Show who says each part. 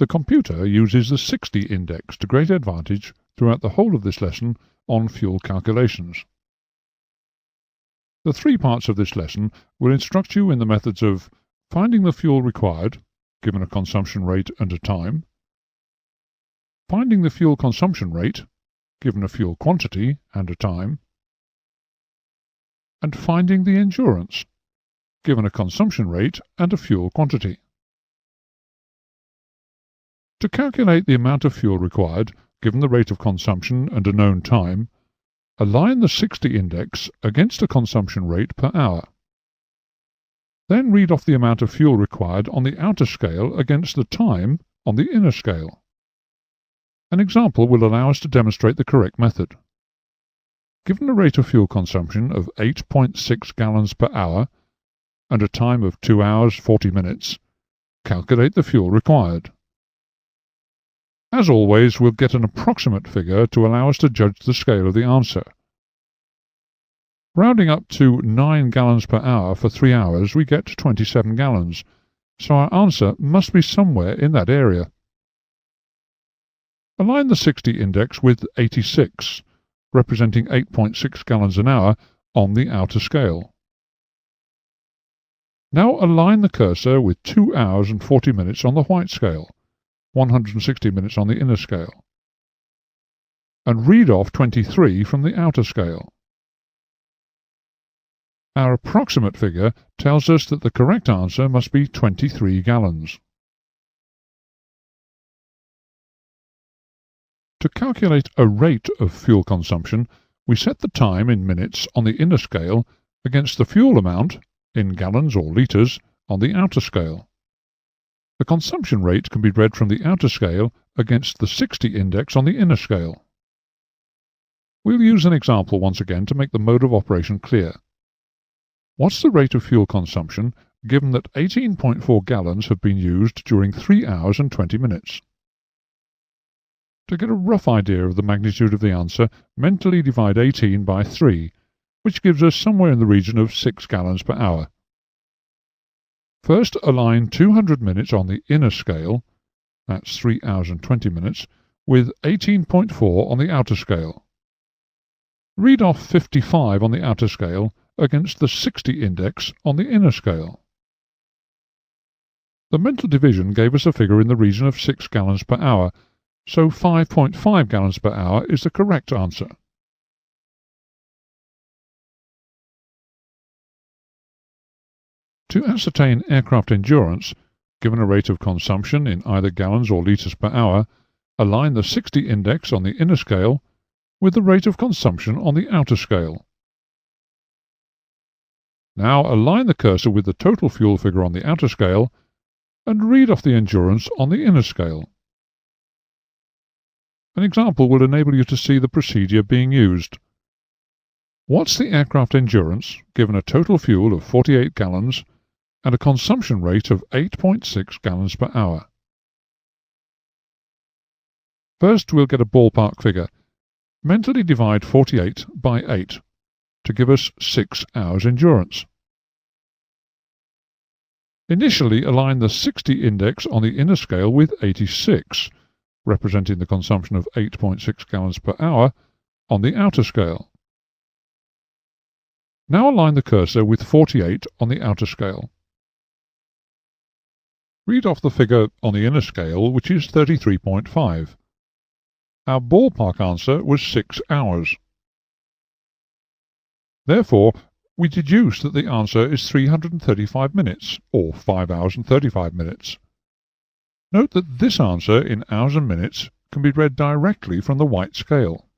Speaker 1: The computer uses the 60 index to great advantage throughout the whole of this lesson on fuel calculations. The three parts of this lesson will instruct you in the methods of finding the fuel required, given a consumption rate and a time, finding the fuel consumption rate, given a fuel quantity and a time, and finding the endurance, given a consumption rate and a fuel quantity. To calculate the amount of fuel required, given the rate of consumption and a known time, align the 60 index against a consumption rate per hour. Then read off the amount of fuel required on the outer scale against the time on the inner scale. An example will allow us to demonstrate the correct method. Given a rate of fuel consumption of 8.6 gallons per hour and a time of 2 hours 40 minutes, calculate the fuel required. As always, we'll get an approximate figure to allow us to judge the scale of the answer. Rounding up to 9 gallons per hour for 3 hours, we get 27 gallons, so our answer must be somewhere in that area. Align the 60 index with 86, representing 8.6 gallons an hour, on the outer scale. Now align the cursor with 2 hours and 40 minutes on the white scale, 160 minutes on the inner scale, and read off 23 from the outer scale. Our approximate figure tells us that the correct answer must be 23 gallons. To calculate a rate of fuel consumption, we set the time in minutes on the inner scale against the fuel amount, in gallons or litres, on the outer scale. The consumption rate can be read from the outer scale against the 60 index on the inner scale. We'll use an example once again to make the mode of operation clear. What's the rate of fuel consumption given that 18.4 gallons have been used during 3 hours and 20 minutes? To get a rough idea of the magnitude of the answer, mentally divide 18 by 3, which gives us somewhere in the region of 6 gallons per hour. First, align 200 minutes on the inner scale, that's 3 hours and 20 minutes, with 18.4 on the outer scale. Read off 55 on the outer scale against the 60 index on the inner scale. The mental division gave us a figure in the region of 6 gallons per hour, so 5.5 gallons per hour is the correct answer. To ascertain aircraft endurance, given a rate of consumption in either gallons or litres per hour, align the 60 index on the inner scale with the rate of consumption on the outer scale. Now align the cursor with the total fuel figure on the outer scale and read off the endurance on the inner scale. An example will enable you to see the procedure being used. What's the aircraft endurance given a total fuel of 48 gallons and a consumption rate of 8.6 gallons per hour? First, we'll get a ballpark figure. Mentally divide 48 by 8 to give us 6 hours endurance. Initially, align the 60 index on the inner scale with 86, representing the consumption of 8.6 gallons per hour, on the outer scale. Now align the cursor with 48 on the outer scale. Read off the figure on the inner scale, which is 33.5. Our ballpark answer was 6 hours. Therefore, we deduce that the answer is 335 minutes, or 5 hours and 35 minutes. Note that this answer in hours and minutes can be read directly from the white scale.